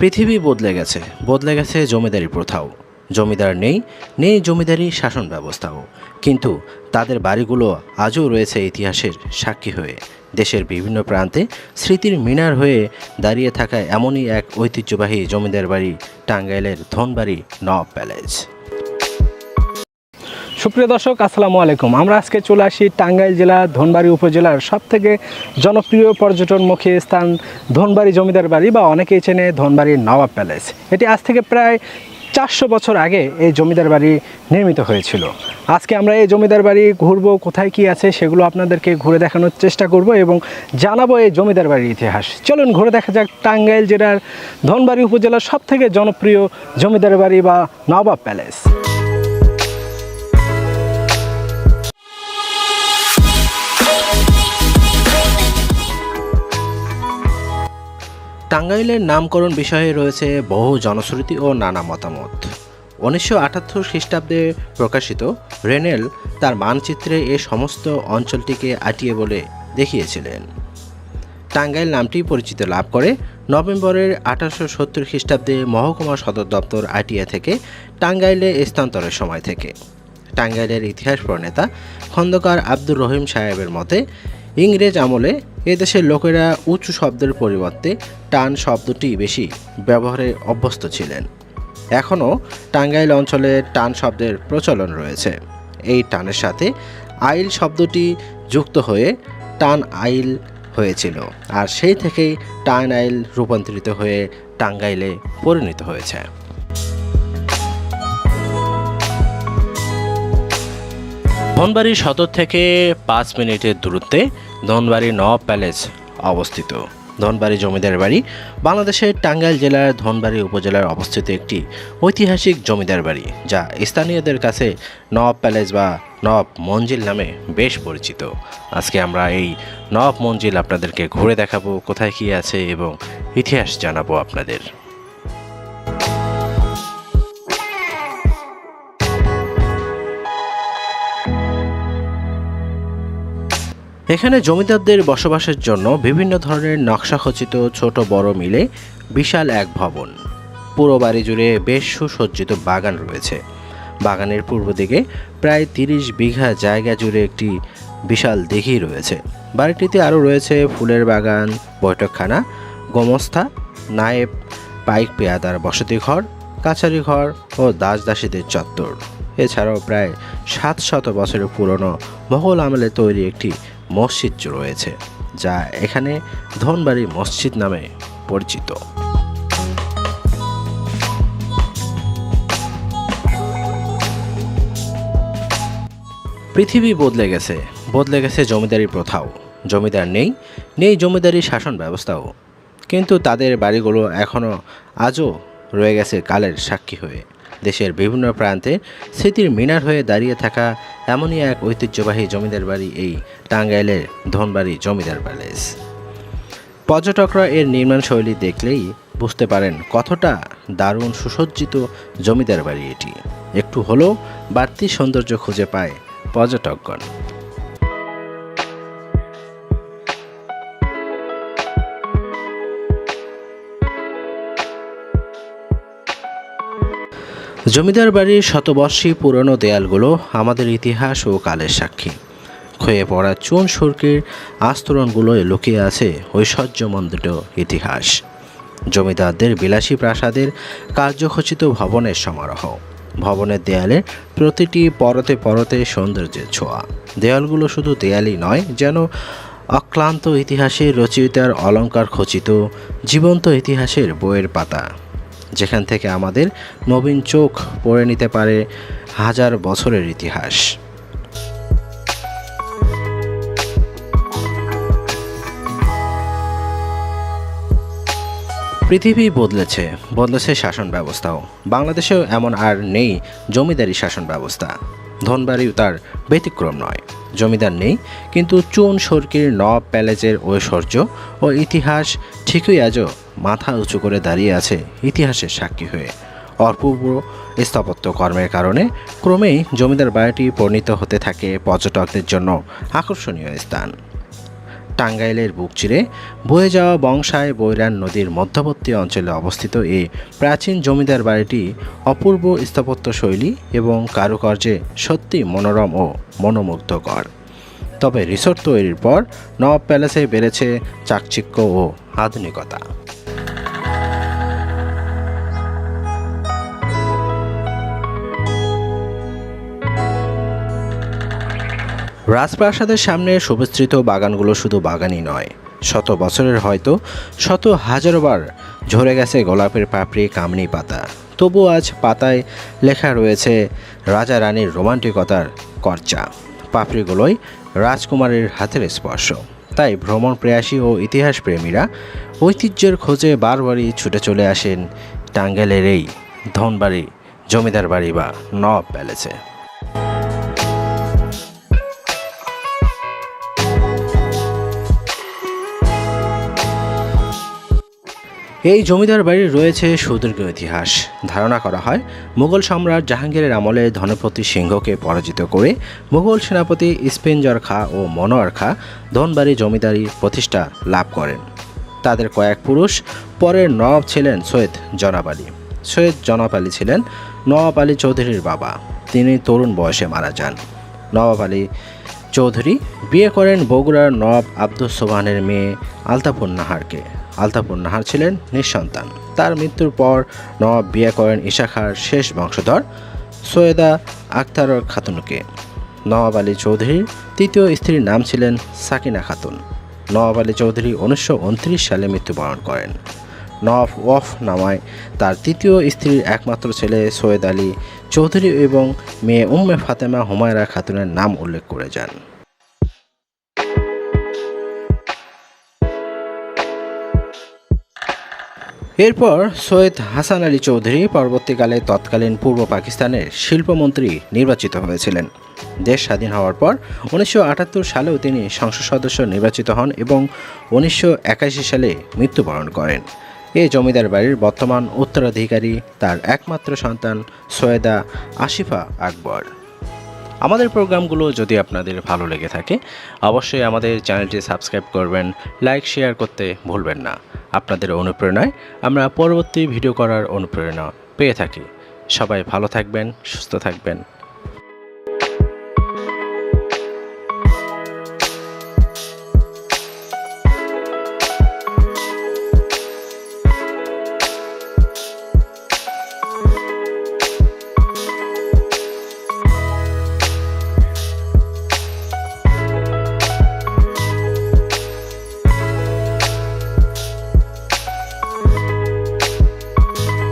পৃথিবী বদলে গেছে জমিদারি প্রথাও। জমিদার নেই, নেই জমিদারি শাসন ব্যবস্থাও। কিন্তু তাদের বাড়িগুলো আজও রয়েছে ইতিহাসের সাক্ষী হয়ে, দেশের বিভিন্ন প্রান্তে স্মৃতির মিনার হয়ে দাঁড়িয়ে থাকা এমনই এক ঐতিহ্যবাহী জমিদার বাড়ি টাঙ্গাইলের ধনবাড়ি নওয়াব প্যালেস। সুপ্রিয় দর্শক, আসসালামু আলাইকুম। আমরা আজকে চলে আসি টাঙ্গাইল জেলা ধনবাড়ি উপজেলার সবথেকে জনপ্রিয় পর্যটনমুখী স্থান ধনবাড়ি জমিদার বাড়ি, বা অনেকেই চেনে ধনবাড়ি নওয়াব প্যালেস। এটি আজ থেকে প্রায় 400 বছর আগে এই জমিদার বাড়ি নির্মিত হয়েছিল। আজকে আমরা এই জমিদার বাড়ি ঘুরবো, কোথায় কি আছে সেগুলো আপনাদেরকে ঘুরে দেখানোর চেষ্টা করব এবং জানাবো এই জমিদার বাড়ির ইতিহাস। চলুন ঘুরে দেখা যাক টাঙ্গাইল জেলার ধনবাড়ি উপজেলার সবথেকে জনপ্রিয় জমিদার বাড়ি বা নওয়াব প্যালেস। টাঙ্গাইলের নামকরণ বিষয়ে রয়েছে বহু জনশ্রুতি ও নানা মতামত। 1978 খ্রিস্টাব্দে প্রকাশিত রেনেল তার মানচিত্রে এ সমস্ত অঞ্চলটিকে আটিয়ে বলে দেখিয়েছিলেন। টাঙ্গাইল নামটি পরিচিতি লাভ করে নভেম্বরের 1870 খ্রিস্টাব্দে মহকুমা সদর দপ্তর আটিয়া থেকে টাঙ্গাইলে স্থানান্তরের সময় থেকে। টাঙ্গাইলের ইতিহাস প্রণেতা খন্দকার আব্দুর রহিম সাহেবের মতে ইংরেজ আমলে এদেশের লোকেরা উঁচু শব্দের পরিবর্তে টান শব্দটি বেশি ব্যবহারে অভ্যস্ত ছিলেন। এখনও টাঙ্গাইল অঞ্চলে টান শব্দের প্রচলন রয়েছে। এই টানের সাথে আইল শব্দটি যুক্ত হয়ে টান আইল হয়েছিল, আর সেই থেকেই টান আইল রূপান্তরিত হয়ে টাঙ্গাইলে পরিণত হয়েছে। ধনবাড়ি সদর থেকে 5 মিনিটের দূরত্বে ধনবাড়ি নওয়াব প্যালেস অবস্থিত। ধনবাড়ি জমিদার বাড়ি বাংলাদেশের টাঙ্গাইল জেলার ধনবাড়ি উপজেলার অবস্থিত একটি ঐতিহাসিক জমিদার বাড়ি, যা স্থানীয়দের কাছে নওয়াব প্যালেস বা নওয়াব মঞ্জিল নামে বেশ পরিচিত। আজকে আমরা এই নওয়াব মঞ্জিল আপনাদেরকে ঘুরে দেখাবো, কোথায় কী আছে এবং ইতিহাস জানাবো আপনাদের। এখানে জমিদারদের বসবাসের জন্য বিভিন্ন ধরনের নকশাখচিত ছোট বড় মিলে বিশাল এক ভবন। পুরো বাড়ি জুড়ে বেশ সুসজ্জিত বাগান রয়েছে। বাগানের পূর্ব দিকে প্রায় 30 বিঘা জায়গা জুড়ে একটি বিশাল দিঘি রয়েছে। বাড়িটিতে আরও রয়েছে ফুলের বাগান, বৈঠকখানা, গোমস্থা, নায়েব, পাইক পেয়াদার বসতিঘর, কাছারি ঘর ও দাসদাসীদের চত্বর। এছাড়াও প্রায় 700 বছরের পুরনো মোগল আমলে তৈরি একটি মসজিদ রয়েছে, যা এখানে ধনবাড়ি মসজিদ নামে পরিচিত। পৃথিবী বদলে গেছে জমিদারি প্রথাও। জমিদার নেই, নেই জমিদারি শাসন ব্যবস্থাও। কিন্তু তাদের বাড়িগুলো এখনও আজও রয়ে গেছে কালের সাক্ষী হয়ে, দেশের বিভিন্ন প্রান্তে স্মৃতির মিনার হয়ে দাঁড়িয়ে থাকা এমনই এক ঐতিহ্যবাহী জমিদার বাড়ি এই টাঙ্গাইলের ধনবাড়ি জমিদার প্যালেস। পর্যটকরা এর নির্মাণ শৈলী দেখলেই বুঝতে পারেন কতটা দারুণ সুসজ্জিত জমিদার বাড়ি এটি। একটু হলেও বাড়তি সৌন্দর্য খুঁজে পায় পর্যটকগণ। জমিদার বাড়ির শতবর্ষী পুরনো দেয়ালগুলো আমাদের ইতিহাস ও কালের সাক্ষী। ক্ষয়ে পড়া চুন সুরকির আস্তরণগুলোয় লুকিয়ে আছে ঐশ্বর্যমণ্ডিত ইতিহাস। জমিদারদের বিলাসী প্রাসাদের কার্যখচিত ভবনের সমারোহ। ভবনের দেয়ালে প্রতিটি পরতে পরতে সৌন্দর্যের ছোঁয়া। দেয়ালগুলো শুধু দেয়ালই নয়, যেন অক্লান্ত ইতিহাসের রচয়িতার অলংকার খচিত জীবন্ত ইতিহাসের বইয়ের পাতা, যেখান থেকে আমাদের নবীন চোখ পড়ে নিতে পারে হাজার বছরের ইতিহাস। পৃথিবী বদলেছে শাসন ব্যবস্থাও। বাংলাদেশেও এমন আর নেই জমিদারি শাসন ব্যবস্থা। ধনবাড়িও তার ব্যতিক্রম নয়। জমিদার নেই, কিন্তু চুন সুরকির নওয়াব প্যালেসের ঐশ্বর্য ও ইতিহাস ঠিকই আজও মাথা উঁচু করে দাঁড়িয়ে আছে ইতিহাসের সাক্ষী হয়ে। অপূর্ব স্থাপত্য কর্মের কারণে ক্রমেই জমিদার বাড়িটি পরিণত হতে থাকে পর্যটকদের জন্য আকর্ষণীয় স্থান। টাঙ্গাইলের বুক চিরে বয়ে যাওয়া বংশায় বৈরান নদীর মধ্যবর্তী অঞ্চলে অবস্থিত এই প্রাচীন জমিদার বাড়িটি অপূর্ব স্থাপত্য শৈলী এবং কারুকার্যে সত্যি মনোরম ও মনোমুগ্ধকর। তবে রিসোর্ট তৈরির পর নবাব প্যালেসে বেড়েছে চাকচিক্য ও আধুনিকতা। রাজপ্রাসাদের সামনে সুবিস্তৃত বাগানগুলো শুধু বাগানই নয়, শত বছরের হয়তো শত হাজারো বার ঝরে গেছে গোলাপের পাপড়ি, কামনি পাতা, তবু আজ পাতায় লেখা রয়েছে রাজা রানীর রোমান্টিকতার কর্চা। পাপড়িগুলোই রাজকুমারের হাতের স্পর্শ। তাই ভ্রমণ প্রেয়াসী ও ইতিহাস প্রেমীরা ঐতিহ্যের খোঁজে বারবারই ছুটে চলে আসেন টাঙ্গাইলের এই ধনবাড়ি জমিদার বাড়ি বা নবাব প্যালেসে। এই জমিদার বাড়ির রয়েছে সুদীর্ঘ ইতিহাস। ধারণা করা হয় মুঘল সম্রাট জাহাঙ্গীরের আমলে ধনপতি সিংহকে পরাজিত করে মুঘল সেনাপতি স্পেঞ্জর খাঁ ও মনোয়ার খাঁ ধনবাড়ি জমিদারি প্রতিষ্ঠা লাভ করেন। তাদের কয়েক পুরুষ পরের নবাব ছিলেন সৈয়দ জনাব আলী। সৈয়দ জনাব আলী ছিলেন নবাব আলী চৌধুরীর বাবা। তিনি তরুণ বয়সে মারা যান। নবাব আলী চৌধুরী বিয়ে করেন বগুড়ার নবাব আব্দুস সোবহানের মেয়ে আলতাফুন নাহারকে। আলতাফুন নাহার ছিলেন নিঃসন্তান। তার মৃত্যুর পর নবাব বিয়ে করেন ঈশা খাঁর শেষ বংশধর সৈয়দা আখতার খাতুনকে। নবাব আলী চৌধুরীর তৃতীয় স্ত্রীর নাম ছিলেন সাকিনা খাতুন। নবাব আলী চৌধুরী 1929 সালে মৃত্যুবরণ করেন। নওয়াব ওয়াফ নামায় তার তৃতীয় স্ত্রীর একমাত্র ছেলে সৈয়দ আলী চৌধুরী এবং মেয়ে উম্মে ফাতেমা হুমায়রা খাতুনের নাম উল্লেখ করে যান। এরপর সৈয়দ হাসান আলী চৌধুরী পরবর্তীকালে তৎকালীন পূর্ব পাকিস্তানের শিল্পমন্ত্রী নির্বাচিত হয়েছিলেন। দেশ স্বাধীন হওয়ার পর 1978 সালেও তিনি সংসদ সদস্য নির্বাচিত হন এবং 1981 সালে মৃত্যুবরণ করেন। এই জমিদার বাড়ির বর্তমান উত্তরাধিকারী তার একমাত্র সন্তান সৈয়দা আসিফা আকবর। আমাদের প্রোগ্রামগুলো যদি আপনাদের ভালো লেগে থাকে অবশ্যই আমাদের চ্যানেলটি সাবস্ক্রাইব করবেন, লাইক শেয়ার করতে ভুলবেন না। আপনাদের অনুপ্রেরণায় আমরা পরবর্তী ভিডিও করার অনুপ্রেরণা পেয়ে থাকি। সবাই ভালো থাকবেন, সুস্থ থাকবেন।